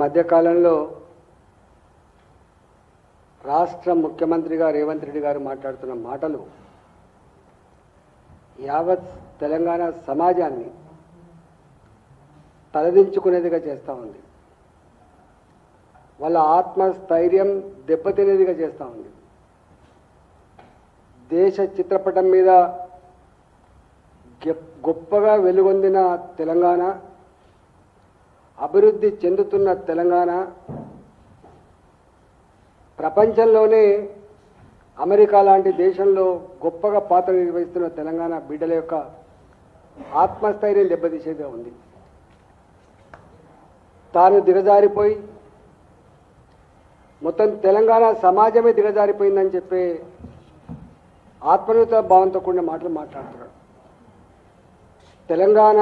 మధ్యకాలంలో రాష్ట్ర ముఖ్యమంత్రిగా రేవంత్ రెడ్డి గారు మాట్లాడుతున్న మాటలు యావత్ తెలంగాణ సమాజాన్ని తలదించుకునేదిగా చేస్తూ ఉంది. వాళ్ళ ఆత్మస్థైర్యం దెబ్బతినేదిగా చేస్తూ ఉంది. దేశ చిత్రపటం మీద గొప్పగా వెలుగొందిన తెలంగాణ, అభివృద్ధి చెందుతున్న తెలంగాణ, ప్రపంచంలోనే అమెరికా లాంటి దేశంలో గొప్పగా పాత్ర నిర్వహిస్తున్న తెలంగాణ బిడ్డల యొక్క ఆత్మస్థైర్యం దెబ్బతీసేదిగా ఉంది. తాను దిగజారిపోయి మొత్తం తెలంగాణ సమాజమే దిగజారిపోయిందని చెప్పే ఆత్మన్యూత భావంతో కూడిన మాటలు మాట్లాడుతున్నాడు. తెలంగాణ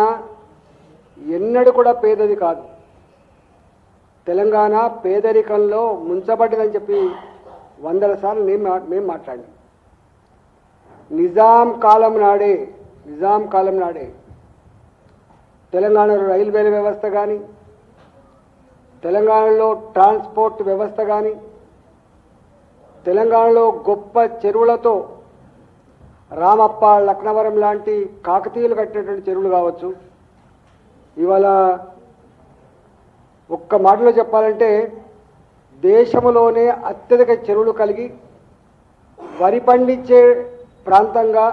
ఎన్నడూ కూడా పేదది కాదు. తెలంగాణ పేదరికంలో ముంచబడ్డదని చెప్పి 100 సార్లు మేము మాట్లాడినాం. నిజాం కాలం నాడే తెలంగాణలో రైల్వేల వ్యవస్థ కానీ, తెలంగాణలో ట్రాన్స్పోర్ట్ వ్యవస్థ కానీ, తెలంగాణలో గొప్ప చెరువులతో రామప్ప, లక్నవరం లాంటి కాకతీయులు కట్టినటువంటి చెరువులు కావచ్చు. ఇవాళ ఒక్క మాటలో చెప్పాలంటే దేశంలోనే అత్యధిక చెరువులు కలిగి వరి పండించే ప్రాంతంగా,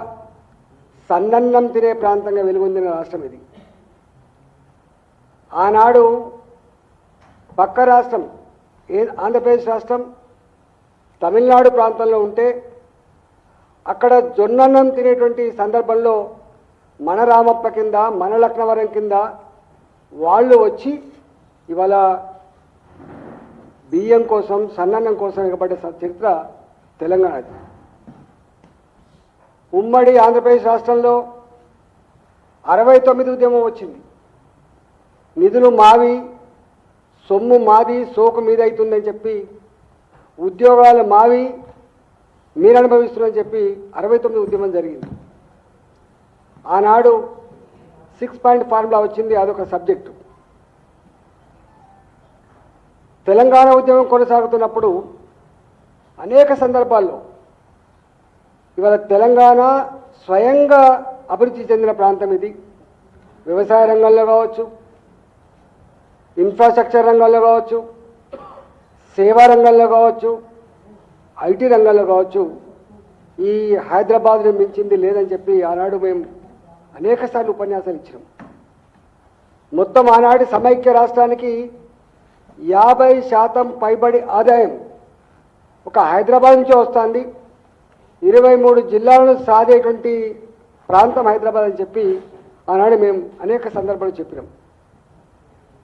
సన్నన్నం తినే ప్రాంతంగా వెలుగొందిన రాష్ట్రం ఇది. ఆనాడు పక్క రాష్ట్రం ఆంధ్రప్రదేశ్ రాష్ట్రం తమిళనాడు ప్రాంతంలో ఉంటే అక్కడ జొన్నన్నం తినేటువంటి సందర్భంలో మన రామప్ప కింద, మన లక్నవరం కింద వాళ్ళు వచ్చి ఇవాళ బియ్యం కోసం, సన్నన్నం కోసం ఎగబడ్డ చరిత్ర తెలంగాణది. ఉమ్మడి ఆంధ్రప్రదేశ్ రాష్ట్రంలో 69 ఉద్యమం వచ్చింది. నిధులు మావి, సొమ్ము మాది, సోకు మీద అవుతుందని చెప్పి, ఉద్యోగాలు మావి, మీరు అనుభవిస్తున్నారని చెప్పి 69 ఉద్యమం జరిగింది. ఆనాడు 6 పాయింట్ ఫార్ములా వచ్చింది, అదొక సబ్జెక్టు. తెలంగాణ ఉద్యమం కొనసాగుతున్నప్పుడు అనేక సందర్భాల్లో ఇవాళ తెలంగాణ స్వయంగా అభివృద్ధి చెందిన ప్రాంతం ఇది. వ్యవసాయ రంగంలో కావచ్చు, ఇన్ఫ్రాస్ట్రక్చర్ రంగంలో కావచ్చు, సేవా రంగంలో కావచ్చు, ఐటీ రంగంలో కావచ్చు, ఈ హైదరాబాద్ని మించింది లేదని చెప్పి ఆనాడు మేము అనేక సార్లు ఉపన్యాసాలు ఇచ్చినాం. మొత్తం ఆనాటి సమైక్య రాష్ట్రానికి 50% పైబడి ఆదాయం ఒక హైదరాబాద్ నుంచే వస్తుంది. 23 జిల్లాలను సాధేటువంటి ప్రాంతం హైదరాబాద్ అని చెప్పి ఆనాడు మేము అనేక సందర్భాలు చెప్పినాం.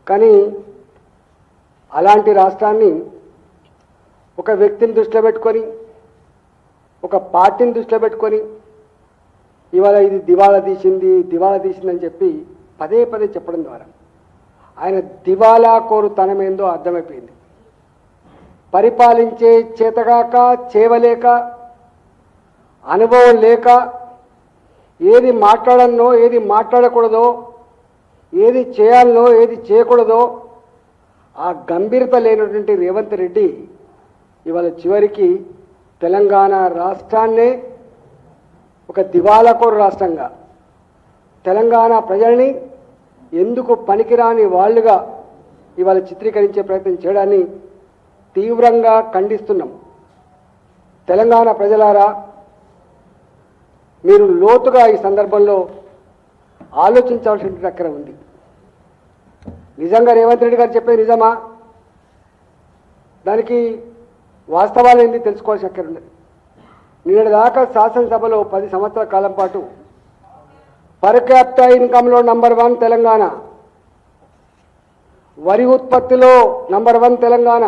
కానీ అలాంటి రాష్ట్రాన్ని ఒక వ్యక్తిని దృష్టిలో పెట్టుకొని, ఒక పార్టీని దృష్టిలో పెట్టుకొని ఇవాళ ఇది దివాళా తీసిందని చెప్పి పదే పదే చెప్పడం ద్వారా ఆయన దివాలా కోరుతనమేందో అర్థమైపోయింది. పరిపాలించే చేతగాక, చేవలేక, అనుభవం లేక, ఏది మాట్లాడనో, ఏది మాట్లాడకూడదో, ఏది చేయాలనో, ఏది చేయకూడదో ఆ గంభీరత లేనటువంటి రేవంత్ రెడ్డి ఇవాళ చివరికి తెలంగాణ రాష్ట్రాన్నే ఒక దివాలాకోరు రాష్ట్రంగా, తెలంగాణ ప్రజల్ని ఎందుకు పనికిరాని వాళ్ళుగా ఇవాళ చిత్రీకరించే ప్రయత్నం చేయడాన్ని తీవ్రంగా ఖండిస్తున్నాం. తెలంగాణ ప్రజలారా, మీరు లోతుగా ఈ సందర్భంలో ఆలోచించాల్సిన అక్కర ఉంది. నిజంగా రేవంత్ రెడ్డి గారు చెప్పేది నిజమా? దానికి వాస్తవాలు ఏంటి తెలుసుకోవాల్సిన అక్కర ఉన్నది. నిన్నటి దాకా శాసనసభలో 10 సంవత్సరాల కాలం పాటు పర్ క్యాపిటా ఇన్కంలో నంబర్ 1 తెలంగాణ, వరి ఉత్పత్తిలో నంబర్ 1 తెలంగాణ,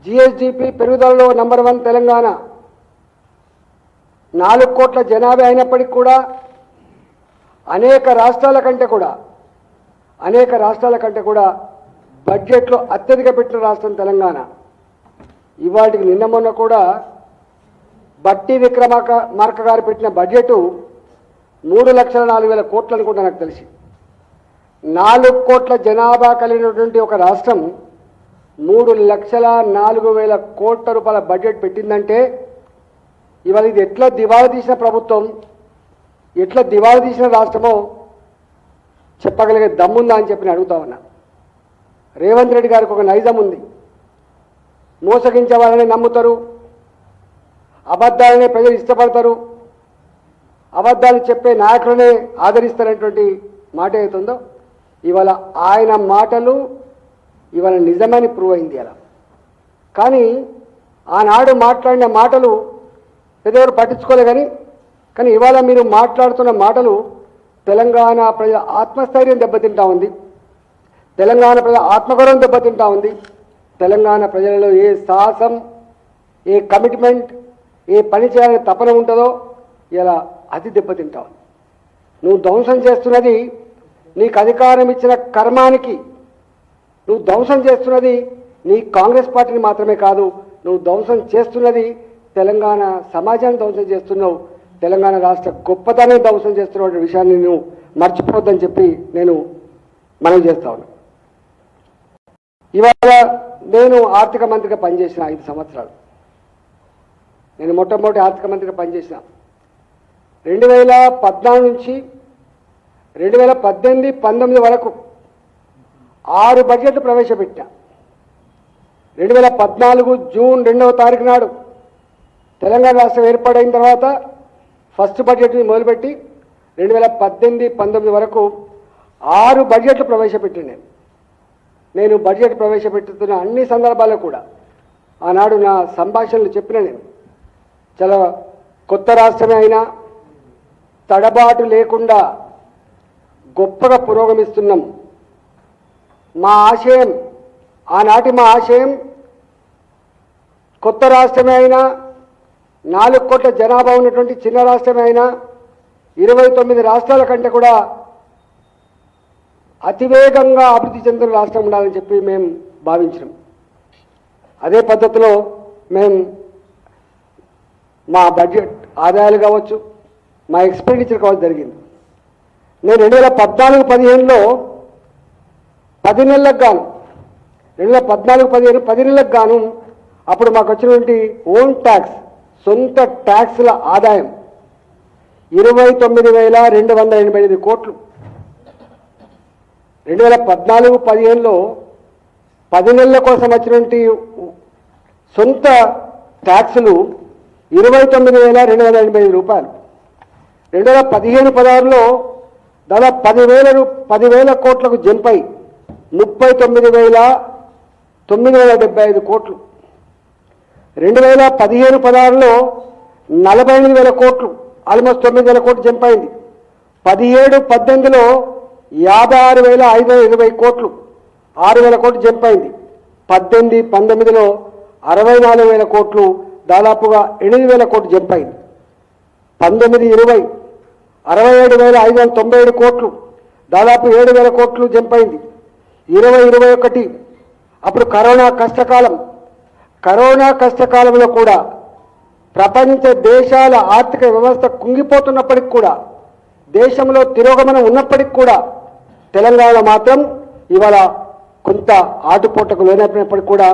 జిఎస్డిపి పెరుగుదలలో నంబర్ 1 తెలంగాణ, 4 కోట్ల జనాభా అయినప్పటికీ కూడా అనేక రాష్ట్రాల కంటే కూడా బడ్జెట్లో అత్యధిక పెట్టిన రాష్ట్రం తెలంగాణ. ఇవాటికి నిన్న మొన్న కూడా బట్టి విక్రమార్క గారు పెట్టిన బడ్జెట్ 3,04,000 కోట్లు అనుకుంటా నాకు తెలిసి. 4 కోట్ల జనాభా కలిగినటువంటి ఒక రాష్ట్రం 3,04,000 కోట్ల రూపాయల బడ్జెట్ పెట్టిందంటే ఇవాళ ఇది ఎట్లా దివాళా తీసిన ప్రభుత్వం, ఎట్లా దివాళా తీసిన రాష్ట్రమో చెప్పగలిగే దమ్ముందా అని చెప్పి నేను అడుగుతా ఉన్నా. రేవంత్ రెడ్డి గారికి ఒక నైజం ఉంది. మోసగించే వాళ్ళని నమ్ముతారు, అబద్ధాలనే ప్రజలు ఇష్టపడతారు, అబద్ధాలు చెప్పే నాయకులనే ఆదరిస్తారనేటువంటి మాట ఏతుందో ఇవాళ ఆయన మాటలు ఇవాళ నిజమని ప్రూవ్ అయింది. అలా కానీ ఆనాడు మాట్లాడిన మాటలు పెద్దవారు పట్టించుకోలే. కానీ ఇవాళ మీరు మాట్లాడుతున్న మాటలు తెలంగాణ ప్రజల ఆత్మస్థైర్యం దెబ్బతింటా ఉంది, తెలంగాణ ప్రజల ఆత్మగౌరవం దెబ్బతింటా ఉంది. తెలంగాణ ప్రజలలో ఏ సాహసం, ఏ కమిట్మెంట్, ఏ పని చేయాలని తపన ఉంటుందో ఇలా అది దెబ్బతింటా ఉంది. నువ్వు ధ్వంసం చేస్తున్నది నీకు అధికారం ఇచ్చిన కర్మానికి, నువ్వు ధ్వంసం చేస్తున్నది నీ కాంగ్రెస్ పార్టీని మాత్రమే కాదు, నువ్వు ధ్వంసం చేస్తున్నది తెలంగాణ సమాజాన్ని ధ్వంసం చేస్తున్నావు, తెలంగాణ రాష్ట్ర గొప్పతనాన్ని ధ్వంసం చేస్తున్న విషయాన్ని నువ్వు మర్చిపోవద్దని చెప్పి నేను మనవి చేస్తా ఉన్నా. ఇవాళ నేను ఆర్థిక మంత్రిగా పనిచేసిన 5 సంవత్సరాలు. నేను మొట్టమొదటి ఆర్థిక మంత్రిగా పనిచేసిన 2014 నుంచి 2018-19 వరకు 6 బడ్జెట్లు ప్రవేశపెట్టా. 2014 జూన్ 2వ తారీఖు నాడు తెలంగాణ రాష్ట్రం ఏర్పాటైన తర్వాత ఫస్ట్ బడ్జెట్ని మొదలుపెట్టి 2018-19 వరకు 6 బడ్జెట్లు ప్రవేశపెట్టిన నేను బడ్జెట్ ప్రవేశపెట్టుతున్న అన్ని సందర్భాల్లో కూడా ఆనాడు నా సంభాషణలు చెప్పిన నేను చాలా కొత్త రాష్ట్రమే అయినా తడబాటు లేకుండా గొప్పగా పురోగమిస్తున్నాం. మా ఆశయం, ఆనాటి మా ఆశయం కొత్త రాష్ట్రమే అయినా 4 కోట్ల జనాభా ఉన్నటువంటి చిన్న రాష్ట్రమే అయినా 29 రాష్ట్రాల కంటే కూడా అతివేగంగా అభివృద్ధి చెందిన రాష్ట్రం ఉండాలని చెప్పి మేము భావించినాం. అదే పద్ధతిలో మేము మా బడ్జెట్ ఆదాయాలు కావచ్చు, మా ఎక్స్పెండిచర్ కావచ్చు జరిగింది. నేను 2014-15లో 10 నెలలకు గాను 2014-15 10 నెలలకు గాను అప్పుడు మాకు వచ్చినటువంటి ఓన్ ట్యాక్స్, సొంత ట్యాక్స్ల ఆదాయం 29,285 కోట్లు. 2014-15లో 10 నెలల కోసం వచ్చినటువంటి సొంత ట్యాక్సులు 29,285 రూపాయలు. 2015-16లో దాదాపు 10,000 కోట్లకు జంప్ అయి 39,975 కోట్లు. 2015-16లో 48,000 కోట్లు, ఆల్మోస్ట్ 9,000 కోట్లు జంప్ అయింది. 17-18లో 56,520 కోట్లు, 6,000 కోట్లు జంప్ అయింది. 18-19లో 64,000 కోట్లు, దాదాపుగా 8,000 కోట్లు జంప్ అయింది. 19-20 67,597 కోట్లు, దాదాపు 7,000 కోట్లు జంప్ అయింది. 20-21 అప్పుడు కరోనా కష్టకాలంలో కూడా ప్రపంచ దేశాల ఆర్థిక వ్యవస్థ కుంగిపోతున్నప్పటికి కూడా, దేశంలో తిరోగమనం ఉన్నప్పటికీ కూడా తెలంగాణ మాత్రం ఇవాళ కొంత ఆటుపోటకు లోనైనప్పటికీ కూడా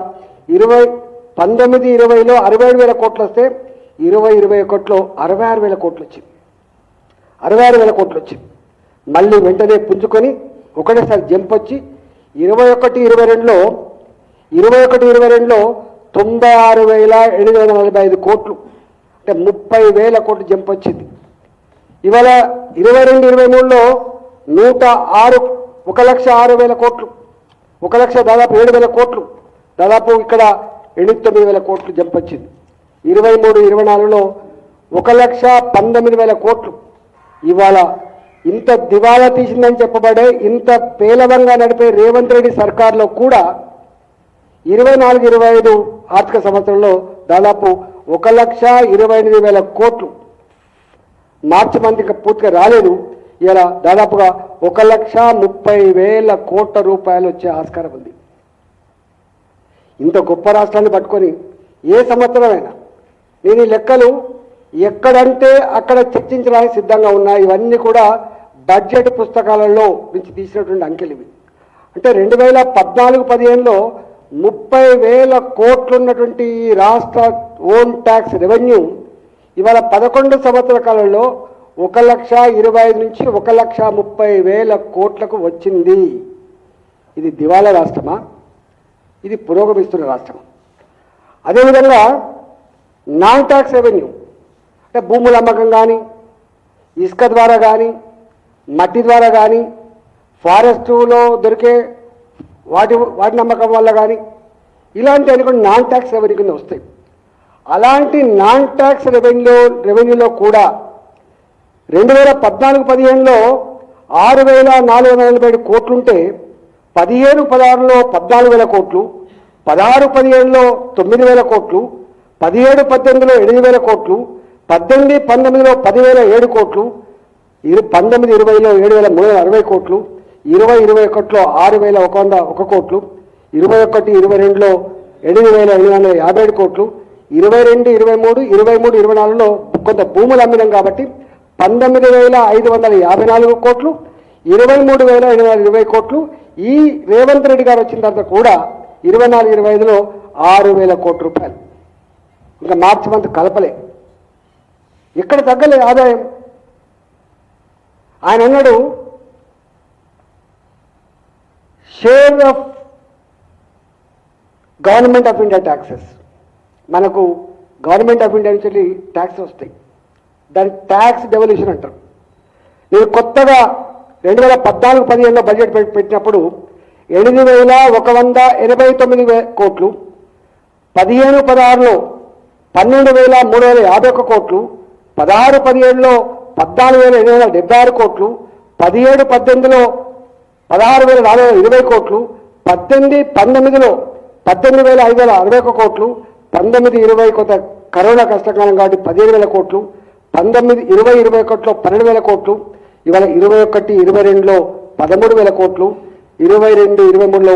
19-20లో 67,000 కోట్లు వస్తే 20-21లో 66,000 కోట్లు వచ్చింది. 66,000 కోట్లు వచ్చింది. మళ్ళీ వెంటనే పుంజుకొని ఒకటేసారి జంప్ వచ్చి 21-22లో 96,745 కోట్లు, అంటే 30,000 కోట్లు జంప్ వచ్చింది. ఇవాళ 22-23లో 1,06,000 కోట్లు, 1,00,000 దాదాపు 7,000 కోట్లు, దాదాపు ఇక్కడ 89,000 కోట్లు జంప్ వచ్చింది. 23-24లో 1,19,000 కోట్లు. ఇవాళ ఇంత దివాలా తీసిందని చెప్పబడే, ఇంత పేలవంగా నడిపే రేవంత్ రెడ్డి సర్కార్లో కూడా 24-25 ఆర్థిక సంవత్సరంలో దాదాపు 1,28,000 కోట్లు, మార్చి మంత్కి పూర్తిగా రాలేదు. ఇలా దాదాపుగా 1,30,000 కోట్ల రూపాయలు వచ్చే ఆస్కారం ఉంది. ఇంత గొప్ప రాష్ట్రాన్ని పట్టుకొని ఏ సంవత్సరమైనా నేను ఈ లెక్కలు ఎక్కడంటే అక్కడ చర్చించడానికి సిద్ధంగా ఉన్నా. ఇవన్నీ కూడా బడ్జెట్ పుస్తకాలలో నుంచి తీసినటువంటి అంకెలు ఇవి. అంటే 2014-15లో 30,000 కోట్లు ఉన్నటువంటి ఈ రాష్ట్ర ఓన్ ట్యాక్స్ రెవెన్యూ ఇవాళ 11 సంవత్సరాల కాలంలో 1,25,000 నుంచి 1,30,000 కోట్లకు వచ్చింది. ఇది దివాలా రాష్ట్రమా? ఇది పురోగమిస్తున్న రాష్ట్రమా? అదేవిధంగా నాన్ ట్యాక్స్ రెవెన్యూ అంటే భూముల అమ్మకం కానీ, ఇసుక ద్వారా కానీ, మట్టి ద్వారా కానీ, ఫారెస్టులో దొరికే వాటి నమ్మకం వల్ల కానీ, ఇలాంటి అనుకుని నాన్ ట్యాక్స్ రెవెన్యూ కింద వస్తాయి. అలాంటి నాన్ ట్యాక్స్ రెవెన్యూలో కూడా 2014-15లో 6,447 కోట్లుంటే 15-16లో 14,000 కోట్లు, 16-17లో 9,000 కోట్లు, 17-18లో 8,000 కోట్లు, 18-19లో 10,007 కోట్లు, 19-20లో 7,360 కోట్లు, 20-21లో 6,101 కోట్లు, 21-22లో 8,857 కోట్లు, 22-23, 23-24లో కొంత భూములు అమ్మినాం కాబట్టి 19,554 కోట్లు, 23,820 కోట్లు. ఈ రేవంత్ రెడ్డి గారు వచ్చిన తర్వాత కూడా 24-25లో 6,000 కోట్ల రూపాయలు. ఇంకా మార్చి మంత్ కలపలే, ఇక్కడ తగ్గలే ఆదాయం. ఆయన అన్నాడు share of government of India taxes. మనకు గవర్నమెంట్ ఆఫ్ ఇండియా నుంచి ట్యాక్స్ వస్తాయి, దాన్ని ట్యాక్స్ డెవల్యూషన్ అంటారు. నేను కొత్తగా 2014-15లో బడ్జెట్ పెట్టినప్పుడు 8,189 కోట్లు, 15-16లో 12,351 కోట్లు, 16-17లో 14,876 కోట్లు, 17-18లో 16,420 కోట్లు, 18-19లో 18,561 కోట్లు, 19-20 కొత్త కరోనా కష్టకాలం కాబట్టి 15,000 కోట్లు, 19-20-21లో 12,000 కోట్లు, ఇవాళ 21-22లో 13,000 కోట్లు, 22-23లో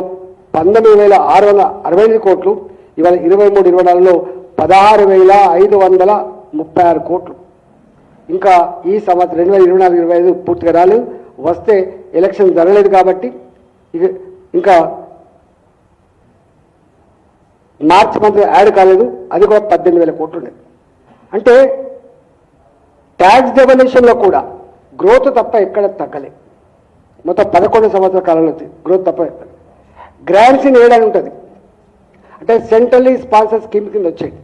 19,665 కోట్లు, ఇవాళ 23-24లో 16,536 కోట్లు. ఇంకా ఈ సంవత్సరం 2024-25 పూర్తిగా రాలేదు, వస్తే ఎలక్షన్ జరగలేదు కాబట్టి ఇంకా మార్చి మంత్ యాడ్ కాలేదు, అది కూడా 18,000 కోట్లు ఉండేది. అంటే ట్యాక్స్ డెవల్యూషన్లో కూడా గ్రోత్ తప్ప ఎక్కడ తగ్గలే. మొత్తం 11 సంవత్సరాల కాలంలో గ్రోత్ తప్ప. గ్రాంట్స్ ఇన్ ఎయిడ్ అని ఉంటుంది, అంటే సెంట్రల్లీ స్పాన్సర్ స్కీమ్స్ కింద వచ్చాయి.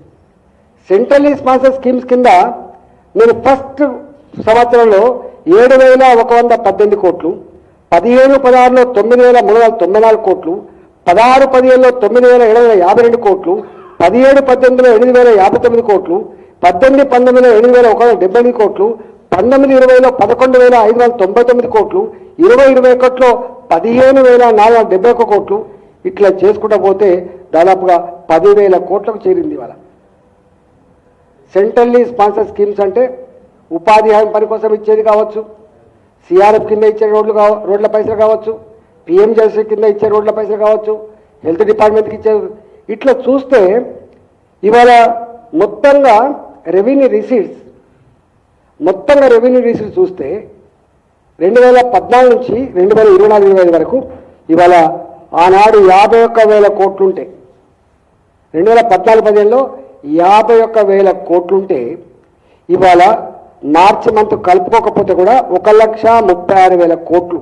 సెంట్రల్లీ స్పాన్సర్ స్కీమ్స్ కింద నేను ఫస్ట్ సంవత్సరంలో 7,118 కోట్లు, 15-16లో 9,394 కోట్లు, 16-17లో 9,752 కోట్లు, 17-18లో 8,059 కోట్లు, 18-19లో 8,178 కోట్లు, 19-20లో 11,599 కోట్లు, 20-21లో 15,471 కోట్లు. ఇట్లా చేసుకుంటూ పోతే దాదాపుగా 10,000 కోట్లకు చేరింది ఇవాళ. సెంట్రల్లీ స్పాన్సర్ స్కీమ్స్ అంటే ఉపాధి హామీ పని కోసం ఇచ్చేది కావచ్చు, సిఆర్ఎఫ్ కింద ఇచ్చే రోడ్ల పైసలు కావచ్చు, పిఎంజెస్ కింద ఇచ్చే రోడ్ల పైసలు కావచ్చు, హెల్త్ డిపార్ట్మెంట్కి ఇచ్చే. ఇట్లా చూస్తే ఇవాళ మొత్తంగా రెవెన్యూ రిసీట్స్ చూస్తే 2014 నుంచి 2024-25 వరకు ఇవాళ ఆనాడు 51,000 కోట్లుంటే, 2014-15లో 51,000 కోట్లుంటే ఇవాళ మార్చి మంత్ కలుపుకోకపోతే కూడా 1,36,000 కోట్లు.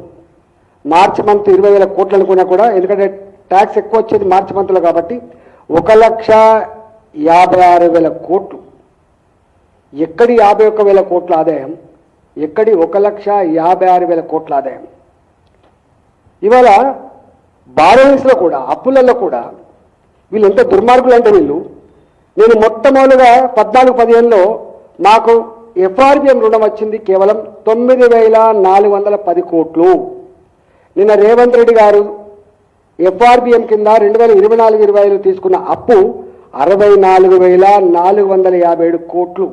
మార్చి మంత్ 20,000 కోట్లు అనుకున్నా కూడా, ఎందుకంటే ట్యాక్స్ ఎక్కువ వచ్చేది మార్చి మంత్లో కాబట్టి 1,56,000 కోట్లు. ఎక్కడి 51,000 కోట్ల ఆదాయం, ఎక్కడి 1,56,000 కోట్ల ఆదాయం. ఇవాళ బారోయింగ్స్లో కూడా, అప్పులలో కూడా వీళ్ళు ఎంత దుర్మార్గులు అంటే వీళ్ళు. నేను మొట్టమొదటిగా 14-15లో మాకు ఎఫ్ఆర్బిఎం రుణం వచ్చింది కేవలం 9,410 కోట్లు. నిన్న రేవంత్ రెడ్డి గారు ఎఫ్ఆర్బిఎం కింద 2024-25లో తీసుకున్న అప్పు 64,457 కోట్లు.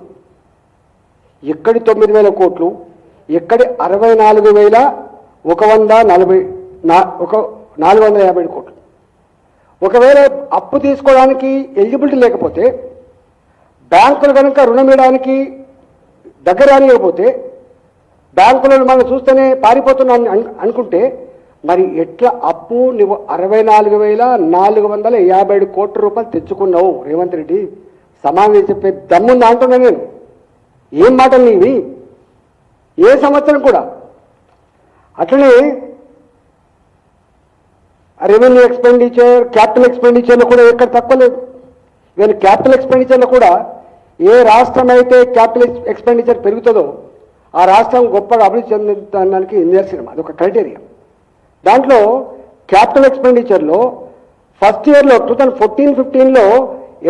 ఎక్కడి 9,000 కోట్లు, ఎక్కడి 64,450 కోట్లు. ఒకవేళ అప్పు తీసుకోవడానికి ఎలిజిబిలిటీ లేకపోతే, బ్యాంకులు కనుక రుణం ఇవ్వడానికి దగ్గర రానియకపోతే బ్యాంకులను మనం చూస్తేనే పారిపోతున్నా అనుకుంటే మరి ఎట్లా అప్పు నువ్వు 64,457 కోట్ల రూపాయలు తెచ్చుకున్నావు రేవంత్ రెడ్డి? సమాధానం చెప్పే దమ్ముందా అంటున్నా నేను. ఏం మాటలు నీవి? ఏ సంవత్సరం కూడా అట్లనే రెవెన్యూ ఎక్స్పెండిచర్, క్యాపిటల్ ఎక్స్పెండిచర్లో కూడా ఎక్కడ తక్కువ లేదు. ఈవెన్ క్యాపిటల్ ఎక్స్పెండిచర్లో కూడా ఏ రాష్ట్రం అయితే క్యాపిటల్ ఎక్స్పెండిచర్ పెరుగుతుందో ఆ రాష్ట్రం గొప్పగా అభివృద్ధి చెందడానికి నిదర్శనం. అదొక క్రైటీరియా. దాంట్లో క్యాపిటల్ ఎక్స్పెండిచర్లో ఫస్ట్ ఇయర్లో 2014-15లో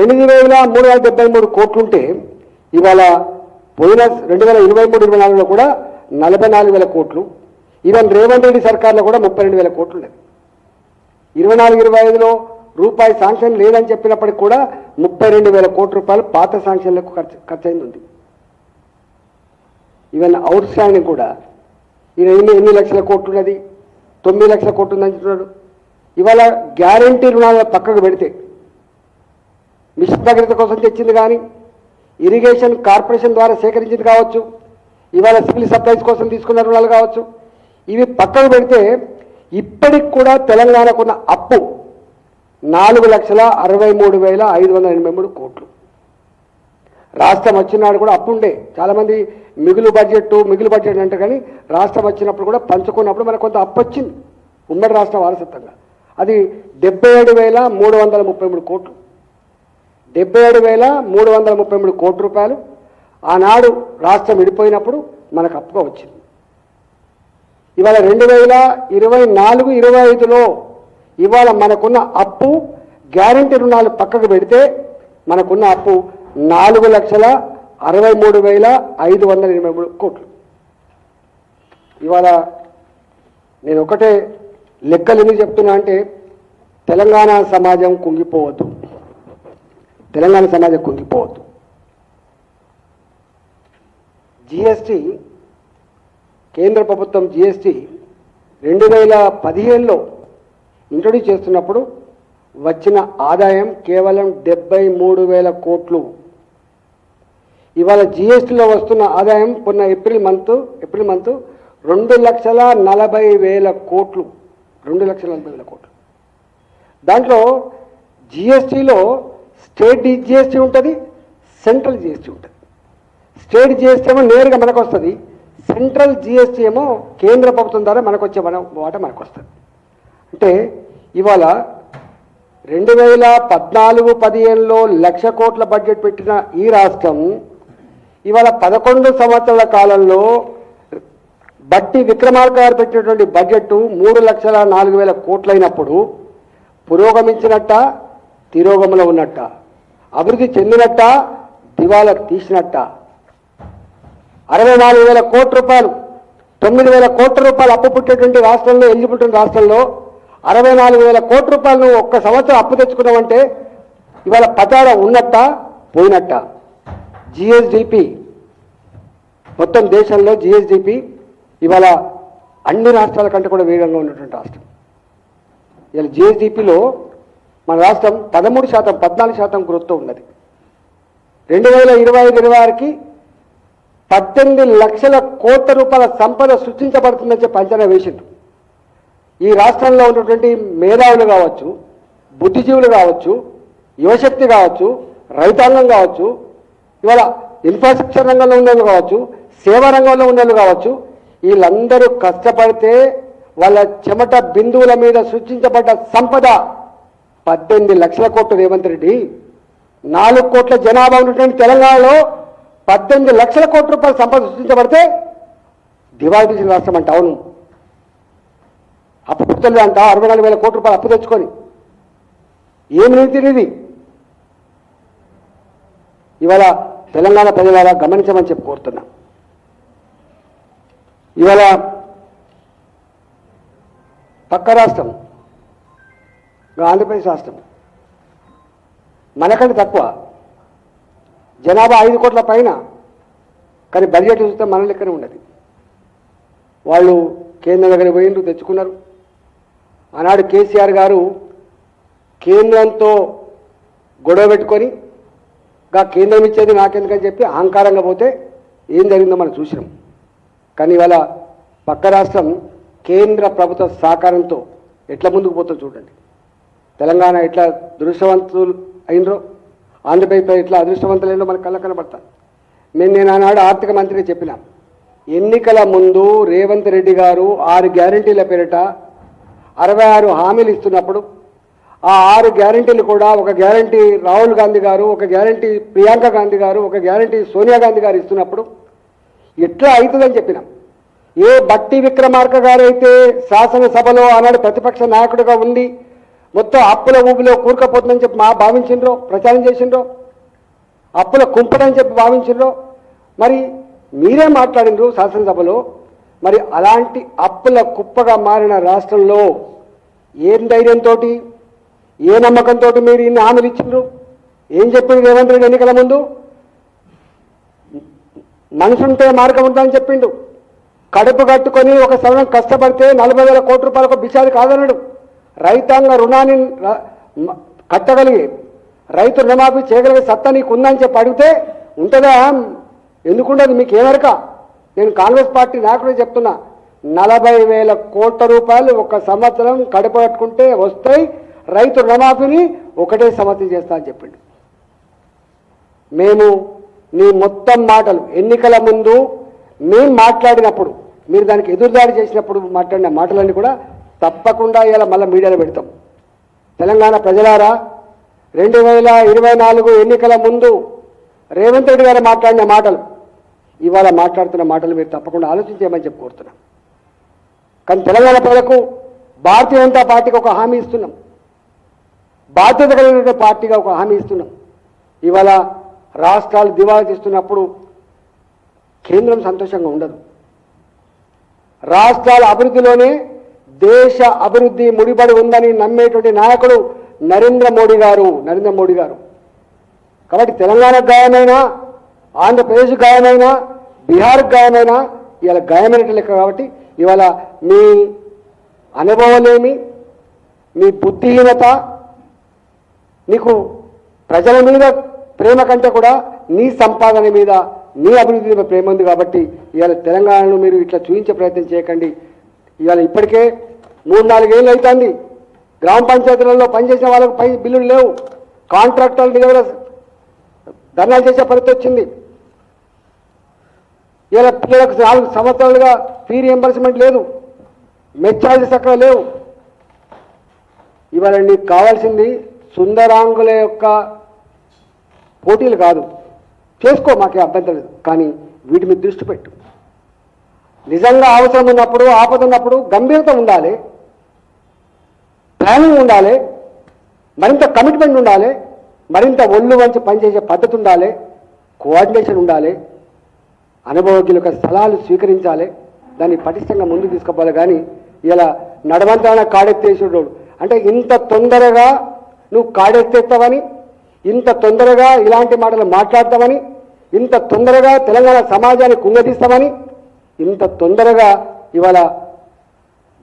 8,373 కోట్లుంటే ఇవాళ పోయిన 2023-24లో కూడా 44,000 కోట్లు. ఈవెన్ రేవంత్ రెడ్డి సర్కార్లో కూడా 32,000 కోట్లు లేదు. 24-25లో రూపాయి శాంక్షన్ లేదని చెప్పినప్పటికి కూడా 32,000 కోట్ల రూపాయలు పాత శాంక్షన్లకు ఖర్చు అయింది ఉంది. ఈవెన్ అవుట్ స్టాండింగ్ కూడా ఈయన ఎన్ని లక్షల కోట్లు ఉన్నది, 9 లక్షల కోట్లు ఉందని చెప్తున్నాడు. ఇవాళ గ్యారంటీ రుణాల పక్కకు పెడితే మిషన్ భగీరథ కోసం తెచ్చింది కానీ, ఇరిగేషన్ కార్పొరేషన్ ద్వారా సేకరించింది కావచ్చు, ఇవాళ సివిల్ సప్లైస్ కోసం తీసుకున్న రుణాలు కావచ్చు, ఇవి పక్కకు పెడితే ఇప్పటికి కూడా తెలంగాణకున్న అప్పు 4,63,583 కోట్లు. రాష్ట్రం వచ్చినాడు కూడా అప్పు ఉండే. చాలామంది మిగులు బడ్జెట్ అంటే కానీ రాష్ట్రం వచ్చినప్పుడు కూడా పంచుకున్నప్పుడు మనకు కొంత అప్పు వచ్చింది ఉమ్మడి రాష్ట్ర వారసత్వంగా. అది 77,333 కోట్లు. 77,333 కోట్ల రూపాయలు ఆనాడు రాష్ట్రం విడిపోయినప్పుడు మనకు అప్పుగా వచ్చింది. ఇవాళ 2024-25లో ఇవాళ మనకున్న అప్పు గ్యారంటీ రుణాలు పక్కకు పెడితే మనకున్న అప్పు 4,63,583 కోట్లు. ఇవాళ నేను ఒకటే లెక్కలు ఎందుకు చెప్తున్నా అంటే తెలంగాణ సమాజం కుంగిపోవద్దు. జిఎస్టీ, కేంద్ర ప్రభుత్వం జిఎస్టీ 2015లో ఇంట్రొడ్యూస్ చేస్తున్నప్పుడు వచ్చిన ఆదాయం కేవలం 73,000 కోట్లు. ఇవాళ జిఎస్టీలో వస్తున్న ఆదాయం మొన్న ఏప్రిల్ మంత్ 2,40,000 కోట్లు. 2,40,000 కోట్లు. దాంట్లో జిఎస్టీలో స్టేట్ జిఎస్టీ ఉంటుంది, సెంట్రల్ జిఎస్టీ ఉంటుంది. స్టేట్ జిఎస్టీ ఏమో నేరుగా మనకు వస్తుంది, సెంట్రల్ జిఎస్టీ ఏమో కేంద్ర ప్రభుత్వం ద్వారా మనకు వచ్చే వాట మనకు వస్తుంది. అంటే ఇవాళ 2014-15లో 1,00,000 కోట్ల బడ్జెట్ పెట్టిన ఈ రాష్ట్రం ఇవాళ 11 సంవత్సరాల కాలంలో బట్టి విక్రమార్క గారు పెట్టినటువంటి బడ్జెట్ 3,04,000 కోట్లైనప్పుడు పురోగమించినట్ట, తిరోగమలో ఉన్నట్ట, అభివృద్ధి చెందినట్ట, దివాలా తీసినట్ట. 64,000 కోట్ల రూపాయలు, 9,000 కోట్ల రూపాయలు అప్పు పుట్టేటువంటి రాష్ట్రంలో, ఎలిజిబిలిటీ రాష్ట్రంలో 64,000 కోట్ల రూపాయలు ఒక్క సంవత్సరం అప్పు తెచ్చుకున్నామంటే ఇవాళ పతార ఉన్నట్ట, పోయినట్ట. జిఎస్డిపి మొత్తం దేశంలో జిఎస్డిపి ఇవాళ అన్ని రాష్ట్రాల కంటే కూడా వేగంగా ఉన్నటువంటి రాష్ట్రం. ఇవాళ జిఎస్డిపిలో మన రాష్ట్రం 13%, 14% గ్రోత్తో ఉన్నది. 2025-26కి 18 లక్షల కోట్ల రూపాయల సంపద సృష్టించబడుతుందని చెప్పి అంచనా వేసింది. ఈ రాష్ట్రంలో ఉన్నటువంటి మేధావులు కావచ్చు, బుద్ధిజీవులు కావచ్చు, యువశక్తి కావచ్చు, రైతాంగం కావచ్చు, ఇవాళ ఇన్ఫ్రాస్ట్రక్చర్ రంగంలో ఉన్నది కావచ్చు, సేవా రంగంలో ఉన్నది కావచ్చు, వీళ్ళందరూ కష్టపడితే వాళ్ళ చెమట బిందువుల మీద సృష్టించబడ్డ సంపద 18 లక్షల కోట్లు. రేవంత్ రెడ్డి 4 కోట్ల జనాభా ఉన్నటువంటి తెలంగాణలో 18 లక్షల కోట్ల రూపాయల సంపద సృష్టించబడితే దివాళీ తీసిన రాష్ట్రం అంటే అవును. అప్పు పుట్టలే అంట 64,000 కోట్ల రూపాయలు అప్పు తెచ్చుకొని ఏమి నీతి ఇది? ఇవాళ తెలంగాణ ప్రజల గమనించమని చెప్పి కోరుతున్నా. ఇవాళ పక్క రాష్ట్రం ఆంధ్రప్రదేశ్ రాష్ట్రం మనకంటే తక్కువ జనాభా 5 కోట్ల పైన, కానీ బడ్జెట్ చూస్తే మన లెక్కనే ఉన్నది. వాళ్ళు కేంద్రం దగ్గర పోయిండ్రు, తెచ్చుకున్నారు. ఆనాడు కేసీఆర్ గారు కేంద్రంతో గొడవ పెట్టుకొని కేంద్రం ఇచ్చేది నాకెందుకని చెప్పి అహంకారంగా పోతే ఏం జరిగిందో మనం చూసినాం. కానీ ఇవాళ పక్క రాష్ట్రం కేంద్ర ప్రభుత్వ సహకారంతో ఎట్లా ముందుకు పోతుందో చూడండి. తెలంగాణ ఎట్లా దురదృష్టవంతులు అయినరో, ఆంధ్రప్రదేశ్ ఎట్లా అదృష్టవంతులైనో మనకు కళ్ళ కనబడతాను. నేను ఆనాడు ఆర్థిక మంత్రిగా చెప్పిన, ఎన్నికల ముందు రేవంత్ రెడ్డి గారు 6 గ్యారంటీల పేరిట 66 హామీలు ఇస్తున్నప్పుడు ఆ 6 గ్యారంటీలు కూడా ఒక గ్యారంటీ రాహుల్ గాంధీ గారు, ఒక గ్యారంటీ ప్రియాంక గాంధీ గారు, ఒక గ్యారంటీ సోనియా గాంధీ గారు ఇస్తున్నప్పుడు ఎట్లా అవుతుందని చెప్పినాం. ఏ బట్టి విక్రమార్క గారు అయితే శాసనసభలో ఆనాడు ప్రతిపక్ష నాయకుడిగా ఉండి మొత్తం అప్పుల ఊబిలో కూరుకపోతుందని చెప్పి భావించిండ్రో, ప్రచారం చేసిండ్రో, అప్పుల కుంపడని చెప్పి భావించిండ్రో, మరి మీరే మాట్లాడిండ్రు శాసనసభలో. మరి అలాంటి అప్పుల కుప్పగా మారిన రాష్ట్రంలో ఏం ధైర్యంతో, ఏ నమ్మకంతో మీరు ఇన్ని హామీలు ఇచ్చిండ్రు? ఏం చెప్పిండు రేవంత్ రెడ్డి ఎన్నికల ముందు? మనసుంటే మార్గం ఉంటుందని చెప్పిండు. కడుపు కట్టుకొని ఒక సంవత్సరం కష్టపడితే 40,000 కోట్ల రూపాయలకు బిచారి కాదన్నాడు. రైతాంగ రుణాన్ని కట్టగలిగి రైతు రుణమాఫీ చేయగలిగే సత్తా నీకు ఉందని చెప్పి అడిగితే ఉంటుందా? ఎందుకుండదు? మీకు ఏమరక? నేను కాంగ్రెస్ పార్టీ నాయకుడే చెప్తున్నా, 40,000 కోట్ల రూపాయలు ఒక సంవత్సరం కడుపు కట్టుకుంటే వస్తాయి. రైతు రుణమాఫీని ఒకటే సంవత్సరం చేస్తా అని చెప్పిండు. మేము నీ మొత్తం మాటలు ఎన్నికల ముందు మేము మాట్లాడినప్పుడు, మీరు దానికి ఎదురుదాడి చేసినప్పుడు మాట్లాడిన మాటలన్నీ కూడా తప్పకుండా ఇలా మళ్ళీ మీడియాలో పెడతాం. తెలంగాణ ప్రజలారా, 2024 ఎన్నికల ముందు రేవంత్ రెడ్డి గారు మాట్లాడిన మాటలు, ఇవాళ మాట్లాడుతున్న మాటలు మీరు తప్పకుండా ఆలోచించేయమని చెప్పి కోరుతున్నాం. కానీ తెలంగాణ ప్రజలకు భారతీయ జనతా పార్టీకి ఒక హామీ ఇస్తున్నాం, బాధ్యత కలిగిన పార్టీగా ఒక హామీ ఇస్తున్నాం. ఇవాళ రాష్ట్రాలు దివాళా తీస్తున్నప్పుడు కేంద్రం సంతోషంగా ఉండదు. రాష్ట్రాల అభివృద్ధిలోనే దేశ అభివృద్ధి ముడిపడి ఉందని నమ్మేటువంటి నాయకుడు నరేంద్ర మోడీ గారు. కాబట్టి తెలంగాణకు గాయమైనా, ఆంధ్రప్రదేశ్ గాయమైనా, బీహార్కు గాయమైనా ఇవాళ గాయమైనట్టు లెక్క. కాబట్టి ఇవాళ మీ అనుభవాలేమి, మీ బుద్ధిహీనత, నీకు ప్రజల మీద ప్రేమ కంటే కూడా నీ సంపాదన మీద, నీ అభివృద్ధి మీద ప్రేమ ఉంది. కాబట్టి ఇవాళ తెలంగాణను మీరు ఇట్లా చూపించే ప్రయత్నం చేయకండి. ఇవాళ ఇప్పటికే 3-4 ఏళ్ళు అవుతుంది గ్రామ పంచాయతీలలో పనిచేసిన వాళ్ళకు పై బిల్లులు లేవు. కాంట్రాక్టర్ల మీద కూడా ధర్నాలు చేసే పరిస్థితి వచ్చింది. ఇలా పిల్లలకు 4 సంవత్సరాలుగా ఫీ రియంబర్స్మెంట్ లేదు, మెస్ ఛార్జెస్ అక్కడ లేవు. ఇవాళ నీకు కావాల్సింది సుందరాంగుల యొక్క పోటీలు కాదు, చేసుకో, మాకే అభ్యంతరం లేదు. కానీ వీటి మీద దృష్టి పెట్టు. నిజంగా అవసరం ఉన్నప్పుడు, ఆపద ఉన్నప్పుడు గంభీరత ఉండాలి, ప్లానింగ్ ఉండాలి, మరింత కమిట్మెంట్ ఉండాలి, మరింత ఒళ్ళు వంచి పనిచేసే పద్ధతి ఉండాలి, కోఆర్డినేషన్ ఉండాలి, అనుభవజ్ఞుల యొక్క సలహాలు స్వీకరించాలి, దాన్ని పటిష్టంగా ముందుకు తీసుకుపోవాలి. కానీ ఇలా నడవంతాన కాడెత్తేసేటోడు అంటే ఇంత తొందరగా నువ్వు కాడెత్తేస్తావని, ఇంత తొందరగా ఇలాంటి మాటలు మాట్లాడతామని, ఇంత తొందరగా తెలంగాణ సమాజాన్ని కుంగదీస్తామని, ఇంత తొందరగా ఇవాళ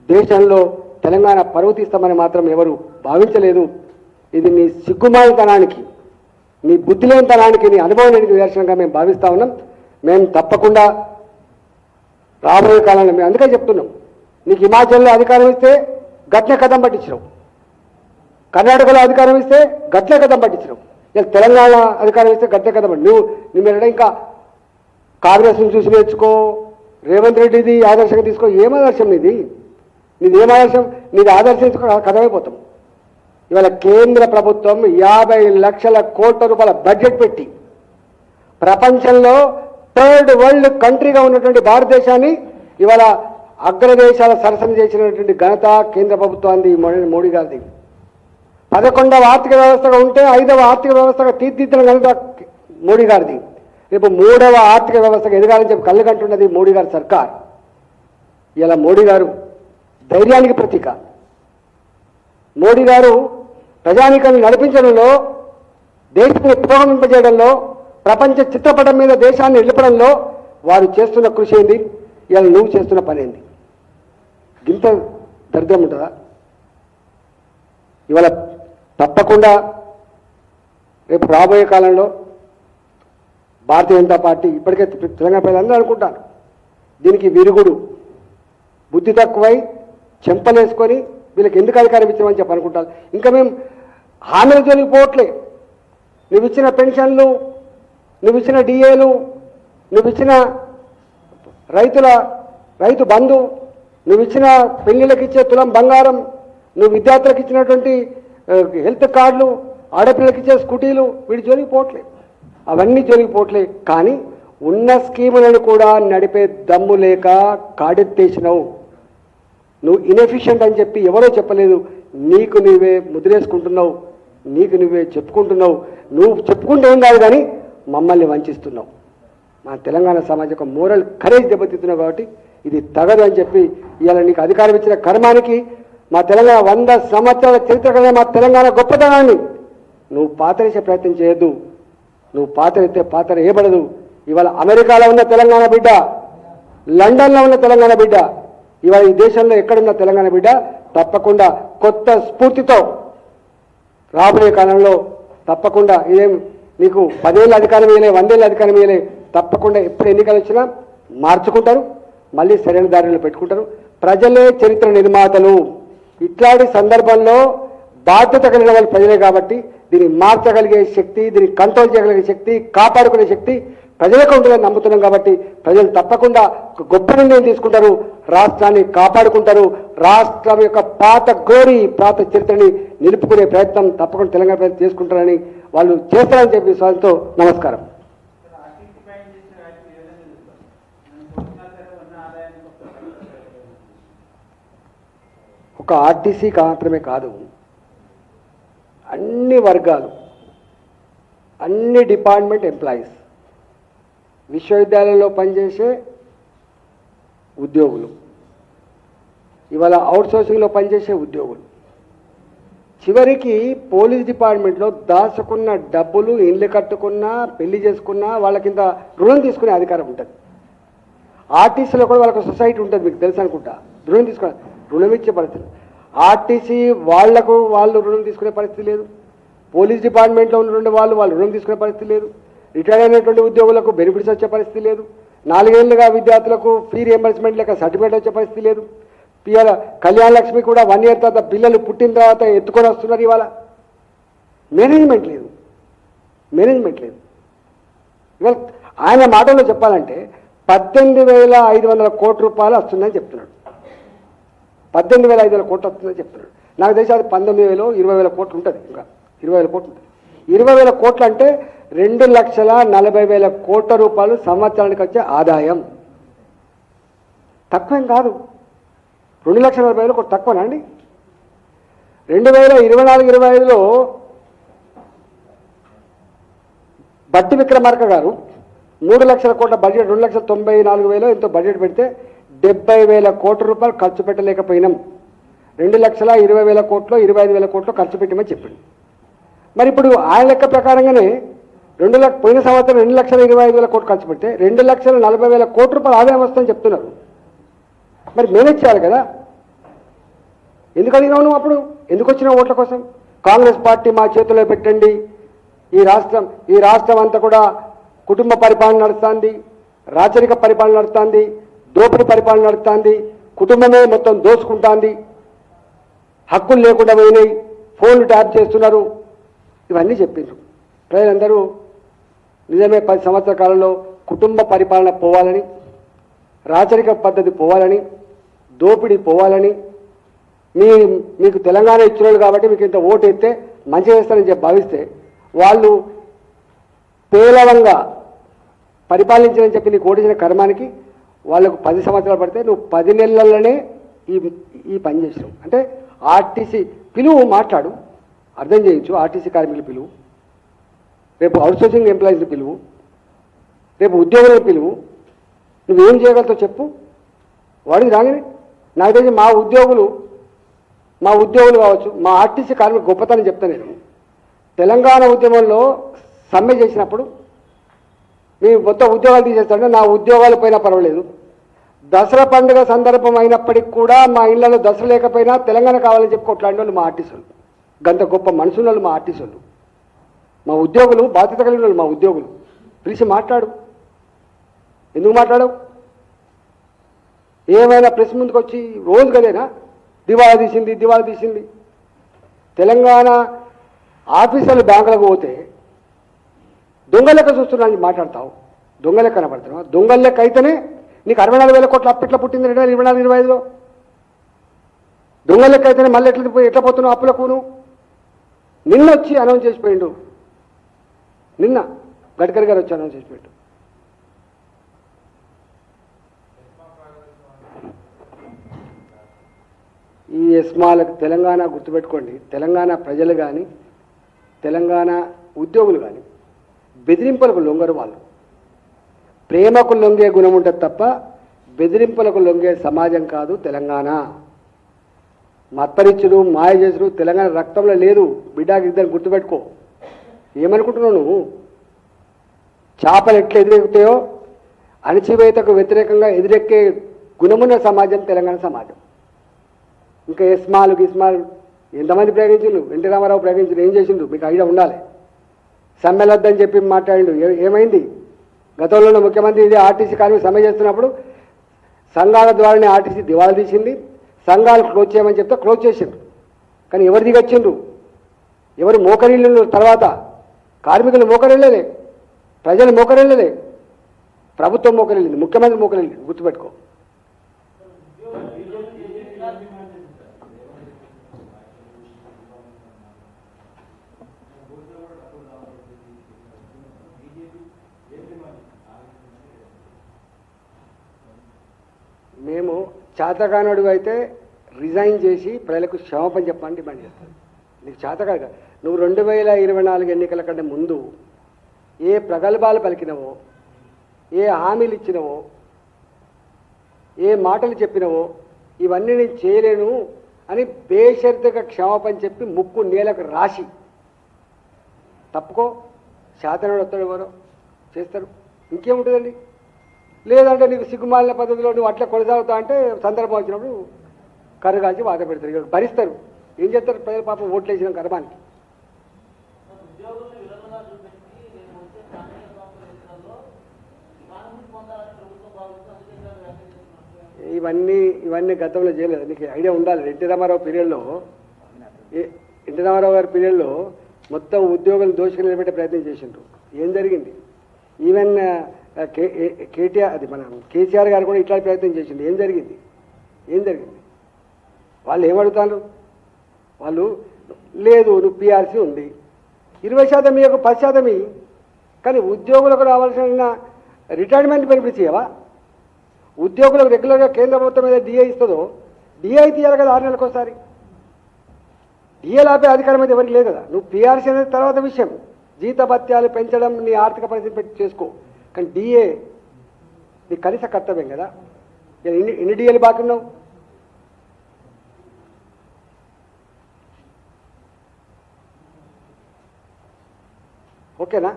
దేశంలో తెలంగాణ పరువు తీస్తామని మాత్రం ఎవరు భావించలేదు. ఇది నీ సిగ్గుమాలితనానికి, నీ బుద్ధిలేనితనానికి, నీ అనుభవం లేని నిదర్శనంగా మేము భావిస్తా ఉన్నాం. మేము తప్పకుండా రాబోయే కాలంలో మేము అందుకే చెప్తున్నాం, నీకు హిమాచల్లో అధికారం ఇస్తే గట్లే కథం పట్టించినావు, కర్ణాటకలో అధికారం ఇస్తే గట్లే కథం పట్టించినావు, ఇలా తెలంగాణ అధికారం ఇస్తే గట్లే కథం పట్టి నువ్వు మీద ఇంకా కాంగ్రెస్ని చూసి నేర్చుకో, రేవంత్ రెడ్డిది ఆదర్శంగా తీసుకో. ఏం ఆదర్శం నీది? ఏం ఆదర్శం? నీది ఆదర్శించుకో కథమైపోతాం. ఇవాళ కేంద్ర ప్రభుత్వం 50 లక్షల కోట్ల రూపాయల బడ్జెట్ పెట్టి ప్రపంచంలో 3rd వరల్డ్ కంట్రీగా ఉన్నటువంటి భారతదేశాన్ని ఇవాళ అగ్రదేశాల సరసన చేసినటువంటి ఘనత కేంద్ర ప్రభుత్వాన్ని, మోడీ గారిది. 11వ ఆర్థిక వ్యవస్థగా ఉంటే 5వ ఆర్థిక వ్యవస్థగా తీర్చిదిద్దిన ఘనత మోడీ గారిది. రేపు 3వ ఆర్థిక వ్యవస్థగా ఎదగాలని చెప్పి కళ్ళు కంటున్నది మోడీ గారి సర్కార్. ఇలా మోడీ గారు ధైర్యానికి ప్రతీక. మోడీ గారు ప్రజానీకాన్ని నడిపించడంలో, దేశాన్ని పురోగమింపజేయడంలో, ప్రపంచ చిత్రపటం మీద దేశాన్ని నిలపడంలో వారు చేస్తున్న కృషి ఏంది, ఇవాళ నువ్వు చేస్తున్న పని ఏంది? ఇంత దరిద్రం ఉంటుందా? ఇవాళ తప్పకుండా రేపు రాబోయే కాలంలో భారతీయ జనతా పార్టీ, ఇప్పటికే తెలంగాణ ప్రజలందరూ అనుకుంటారు, దీనికి విరుగుడు, బుద్ధి తక్కువై చెంపలేసుకొని వీళ్ళకి ఎందుకు అధికారం ఇచ్చామని చెప్పి అనుకుంటారు. ఇంకా మేము హామీల జోలికి పోవట్లే. నువ్వు ఇచ్చిన పెన్షన్లు, నువ్వు ఇచ్చిన డిఏలు, నువ్వు ఇచ్చిన రైతు బంధు, నువ్వు ఇచ్చిన పెళ్లిళ్ళకి ఇచ్చే తులం బంగారం, నువ్వు విద్యార్థులకు ఇచ్చినటువంటి హెల్త్ కార్డులు, ఆడపిల్లలకి ఇచ్చే స్కూటీలు, వీటి జోలికి పోవట్లే. అవన్నీ జోలికి పోవట్లే. కానీ ఉన్న స్కీములను కూడా నడిపే దమ్ము లేక కాడెత్తేసినావు. నువ్వు ఇన్ఎఫిషియెంట్ అని చెప్పి ఎవరో చెప్పలేదు, నీకు నువ్వే ముద్రేసుకుంటున్నావు, నీకు నువ్వే చెప్పుకుంటున్నావు. నువ్వు చెప్పుకుంటే ఏం కాదు, కానీ మమ్మల్ని వంచిస్తున్నావు. మా తెలంగాణ సమాజం యొక్క మోరల్ కరేజ్ దెబ్బతిస్తున్నావు. కాబట్టి ఇది తగదు అని చెప్పి ఇవాళ నీకు అధికారం ఇచ్చిన కర్మానికి, మా తెలంగాణ 100 సంవత్సరాల చరిత్ర కలిగిన మా తెలంగాణ గొప్పతనాన్ని నువ్వు పాతరేసే ప్రయత్నం చేయొద్దు. నువ్వు పాతరైతే పాతర ఏబడదు. ఇవాళ అమెరికాలో ఉన్న తెలంగాణ బిడ్డ, లండన్లో ఉన్న తెలంగాణ బిడ్డ, ఇవాళ ఈ దేశంలో ఎక్కడున్న తెలంగాణ బిడ్డ తప్పకుండా కొత్త స్ఫూర్తితో రాబోయే కాలంలో తప్పకుండా ఇదేం నీకు 10 ఏళ్ళ అధికారం ఇవ్వలే, 100 ఏళ్ళ అధికారం ఇవ్వలే, తప్పకుండా ఎప్పుడు ఎన్నికలు వచ్చినా మార్చుకుంటారు, మళ్ళీ సరైన దారిలో పెట్టుకుంటారు. ప్రజలే చరిత్ర నిర్మాతలు. ఇట్లాంటి సందర్భంలో బాధ్యత కలిగిన వాళ్ళు ప్రజలే. కాబట్టి దీన్ని మార్చగలిగే శక్తి, దీన్ని కంట్రోల్ చేయగలిగే శక్తి, కాపాడుకునే శక్తి ప్రజలకు ఉంటుందని నమ్ముతున్నాం. కాబట్టి ప్రజలు తప్పకుండా ఒక గొప్ప నిర్ణయం తీసుకుంటారు, రాష్ట్రాన్ని కాపాడుకుంటారు. రాష్ట్రం యొక్క పాత గ్లోరీ, పాత చరిత్రని నిలుపుకునే ప్రయత్నం తప్పకుండా తెలంగాణ ప్రజలు చేసుకుంటారని, వాళ్ళు చేస్తారని చెప్పి స్వాగతంతో నమస్కారం. ఒక ఆర్టీసీ మాత్రమే కాదు, అన్ని వర్గాలు, అన్ని డిపార్ట్మెంట్ ఎంప్లాయీస్, విశ్వవిద్యాలయంలో పనిచేసే ఉద్యోగులు, ఇవాళ అవుట్సోర్సింగ్లో పనిచేసే ఉద్యోగులు, చివరికి పోలీస్ డిపార్ట్మెంట్లో దాచుకున్న డబ్బులు, ఇళ్ళు కట్టుకున్నా, పెళ్లి చేసుకున్నా వాళ్ళకింత రుణం తీసుకునే అధికారం ఉంటుంది. ఆర్టీసీలో కూడా వాళ్ళకు సొసైటీ ఉంటుంది, మీకు తెలుసు అనుకుంటా. రుణం తీసుకునే, రుణం ఇచ్చే పరిస్థితి. ఆర్టీసీ వాళ్ళు రుణం తీసుకునే పరిస్థితి లేదు. పోలీస్ డిపార్ట్మెంట్లో ఉన్నటువంటి వాళ్ళు రుణం తీసుకునే పరిస్థితి లేదు. రిటైర్ అయినటువంటి ఉద్యోగులకు బెనిఫిట్స్ వచ్చే పరిస్థితి లేదు. 4 ఏళ్ళుగా విద్యార్థులకు ఫీ రియంబర్స్మెంట్ లేక సర్టిఫికేట్ వచ్చే పరిస్థితి లేదు. కళ్యాణ లక్ష్మి కూడా 1 ఇయర్ తర్వాత పిల్లలు పుట్టిన తర్వాత ఎత్తుకొని వస్తున్నారు. ఇవాళ మేనేజ్మెంట్ లేదు. ఇవాళ ఆయన మాటల్లో చెప్పాలంటే 18,500 కోట్ల రూపాయలు వస్తుందని చెప్తున్నాడు. 18,500 కోట్లు వస్తుందని చెప్తున్నాడు. నాకు తెలిసి అది 19,000, 20,000 కోట్లు ఉంటుంది. ఇంకా 20,000 కోట్లు ఉంటుంది. 20,000 కోట్లు అంటే 2,40,000 కోట్ల రూపాయలు సంవత్సరానికి వచ్చే ఆదాయం. తక్కువేం కాదు. 2,40,000 కోట్లు తక్కువనా అండి? 2024-25లో బట్టి విక్రమార్క గారు 3 లక్షల కోట్ల బడ్జెట్, 2,94,000 ఎంతో బడ్జెట్ పెడితే 70,000 కోట్ల రూపాయలు ఖర్చు పెట్టలేకపోయినాం. 2,20,000 కోట్లు, 25,000 కోట్లు ఖర్చు పెట్టమని చెప్పింది. మరి ఇప్పుడు ఆయన లెక్క ప్రకారంగానే పోయిన సంవత్సరం 2,25,000 కోట్లు ఖర్చు పెడితే 2,40,000 కోట్ల రూపాయలు ఆదాయం వస్తుందని చెప్తున్నారు. మరి మేనేజ్ చేయాలి కదా. ఎందుకు అడిగినావు నువ్వు? అప్పుడు ఎందుకు వచ్చినావు ఓట్ల కోసం? కాంగ్రెస్ పార్టీ మా చేతిలో పెట్టండి, ఈ రాష్ట్రం అంతా కూడా కుటుంబ పరిపాలన నడుస్తుంది, రాచరిక పరిపాలన నడుస్తుంది, దోపిడీ పరిపాలన నడుస్తుంది, కుటుంబమే మొత్తం దోచుకుంటుంది, హక్కులు లేకుండా పోయినాయి, ఫోన్లు ట్యాప్ చేస్తున్నారు, ఇవన్నీ చెప్పిండ్రు. ప్రజలందరూ నిజమే 10 సంవత్సరాల కాలంలో కుటుంబ పరిపాలన పోవాలని, రాచరిక పద్ధతి పోవాలని, దోపిడీ పోవాలని, మీకు తెలంగాణ ఇచ్చినోళ్ళు కాబట్టి మీకు ఇంత ఓటు ఎత్తే మంచిగా చేస్తారని చెప్పి భావిస్తే వాళ్ళు పేలవంగా పరిపాలించాలని చెప్పి నీకు ఓటించిన కర్మానికి వాళ్ళకు 10 సంవత్సరాలు పడితే నువ్వు 10 నెలల్లోనే ఈ పని చేసినావు. అంటే ఆర్టీసీ పిలువు, మాట్లాడు, అర్థం చేయించు. ఆర్టీసీ కార్మికులు పిలువు, రేపు అవుట్సోర్సింగ్ ఎంప్లాయీస్ని పిలువు, రేపు ఉద్యోగులను పిలువు. నువ్వేం చేయగలుగుతావు చెప్పు. వాడికి రాగానే నాకు తెలిసి మా ఉద్యోగులు కావచ్చు, మా ఆర్టీసీ కార్మికులు గొప్పతనం చెప్తాను నేను. తెలంగాణ ఉద్యమంలో సమ్మె చేసినప్పుడు మీ మొత్తం ఉద్యోగాలు తీసేస్తారంటే నా ఉద్యోగాలు పోయినా పర్వాలేదు, దసరా పండుగ సందర్భం అయినప్పటికీ కూడా మా ఇళ్లలో దసరా లేకపోయినా తెలంగాణ కావాలని చెప్పి కొట్లాడిన వాళ్ళు మా ఆర్టీసీలు. గంత గొప్ప మనసున్న వాళ్ళు మా ఆర్టీసీలు. మా ఉద్యోగులు బాధ్యత కలిగిన వాళ్ళు మా ఉద్యోగులు. పిలిచి మాట్లాడు. ఎందుకు మాట్లాడవు? ఏమైనా ప్రెస్ ముందుకు వచ్చి రోజు కదేనా దివాళా తీసింది. తెలంగాణ ఆఫీసర్లు బ్యాంకులకు పోతే దొంగ లెక్క చూస్తున్నాను మాట్లాడతావు. దొంగ లెక్క కనబడుతున్నావు. దొంగ లెక్క అయితేనే నీకు 64,000 కోట్ల అప్పు ఎట్లా పుట్టింది 2024-25లో? దొంగ లెక్క అయితేనే మళ్ళీ ఎట్లా పోతున్నావు అప్పులకు? నువ్వు నిన్న వచ్చి అనౌన్స్ చేసిపోయిండు. నిన్న గడ్కరీ గారు వచ్చి అనౌన్స్ చేసిపోయిండు. ఈ ఎస్మాలకు తెలంగాణ గుర్తుపెట్టుకోండి. తెలంగాణ ప్రజలు కానీ తెలంగాణ ఉద్యోగులు కానీ బెదిరింపులకు లొంగరు. వాళ్ళు ప్రేమకు లొంగే గుణం ఉంటుంది తప్ప బెదిరింపులకు లొంగే సమాజం కాదు తెలంగాణ. మత్తరిచ్చుడు మాయ చేసుడు తెలంగాణ రక్తంలో లేదు. బిడ్డాకి ఇద్దరు గుర్తుపెట్టుకో. ఏమనుకుంటున్నావు నువ్వు? చేపలు ఎట్లా ఎదురెక్కుతాయో అణచివేతకు వ్యతిరేకంగా ఎదురెక్కే గుణమున్న సమాజం తెలంగాణ సమాజం. ఇంకా ఎస్మాలు గిస్మాలు ఎంతమంది ప్రయోగించిండు? ఎన్టీ రామారావు ప్రయోగించిండు. ఏం చేసిండు? మీకు ఐడియా ఉండాలి. సమ్మెలొద్దని చెప్పి మాట్లాడిండు. ఏమైంది? గతంలో ముఖ్యమంత్రి ఇది ఆర్టీసీ కార్మికులు సమ్మె చేస్తున్నప్పుడు సంఘాల ద్వారానే ఆర్టీసీ దివాళా తీసింది. సంఘాలు క్లోజ్ చేయమని చెప్తే క్లోజ్ చేసిండ్రు. కానీ ఎవరు దిగొచ్చిండ్రు? ఎవరు మోకరిల్లు? తర్వాత కార్మికులు మోకరిల్లలే, ప్రజలు మోకరిల్లలే, ప్రభుత్వం మోకరిల్లింది, ముఖ్యమంత్రి మోకరిల్లింది. గుర్తుపెట్టుకో. మేము చేతకానుడు అయితే రిజైన్ చేసి ప్రజలకు క్షమాపణ చెప్పమని డిమాండ్ చేస్తాను. నీకు చేతకాక నువ్వు 2024 ఎన్నికల కంటే ముందు ఏ ప్రగల్భాలు పలికినవో, ఏ హామీలు ఇచ్చినవో, ఏ మాటలు చెప్పినవో ఇవన్నీ నేను చేయలేను అని బేషరతుగా క్షమాపణ చెప్పి ముక్కు నేలకు రాసి తప్పుకో. శాతనుడు వస్తాడు, ఎవరో చేస్తారు. ఇంకేముంటుందండి? లేదంటే నీకు సిగ్గుమాలిన పద్ధతిలో నువ్వు అట్లా కొనసాగుతా అంటే సందర్భం వచ్చినప్పుడు కర్రగాల్చి బాధ పెడతారు. ఇక భరిస్తారు. ఏం చేస్తారు? ప్రజలు పాపం ఓట్లు వేసిన కర్మానికి. ఇవన్నీ గతంలో చేయలేదు. నీకు ఐడియా ఉండాలి. ఎన్టీ రామారావు గారి పీరియడ్లో మొత్తం ఉద్యోగులు దోషులు నిలబెట్టే ప్రయత్నం చేసిండ్రు. ఏం జరిగింది? ఈవెన్ కేటీఆర్ అది మన కేసీఆర్ గారు కూడా ఇట్లాంటి ప్రయత్నం చేసిండు. ఏం జరిగింది? వాళ్ళు ఏమడుగుతారు? వాళ్ళు లేదు నువ్వు పీఆర్సీ ఉంది 20% మీకు 10% కానీ ఉద్యోగులకు రావాల్సిన రిటైర్మెంట్ బెనిఫిట్స్ ఇవ్వవా? ఉద్యోగులకు రెగ్యులర్గా కేంద్ర ప్రభుత్వం మీద డిఏ ఇస్తుందో డిఏ తీయాలి కదా 6 నెలలకు ఒకసారి. డిఏలు ఆపే అధికారం అయితే ఎవరికి లేదు కదా. నువ్వు పీఆర్సీ అనేది తర్వాత విషయం. జీతభత్యాలు పెంచడం నీ ఆర్థిక పరిస్థితి పెట్టి చేసుకో. కానీ డిఏ నీ కనీస కర్తవ్యం కదా. ఎన్ని డిఏలు బాకీ ఉన్నావు? ఓకేనా?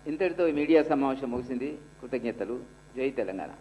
ఇంతటితో మీడియా సమావేశం ముగిసింది. కృతజ్ఞతలు. జై తెలంగాణ.